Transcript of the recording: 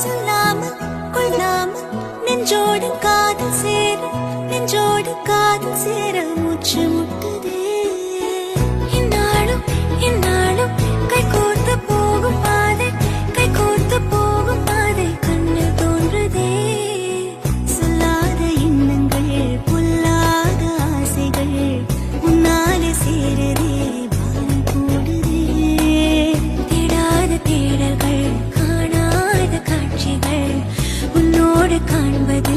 சொல்லாமல் கொள்ளாமல் நெஞ்சோடு காதல் சேர மூச்சு முட்டுதே. இந்நாளும் கைகோர்த்து போகும் பாதை கண்ணில் தோன்றுதே. சொல்லாத எண்ணங்கள் பொல்லாத ஆசைகள் உன்னாலே சேரதே பாரம் கூடுதே. தேடாத தேடல்கள் காணாத காட்சிகள் உன்னோடு காண்பது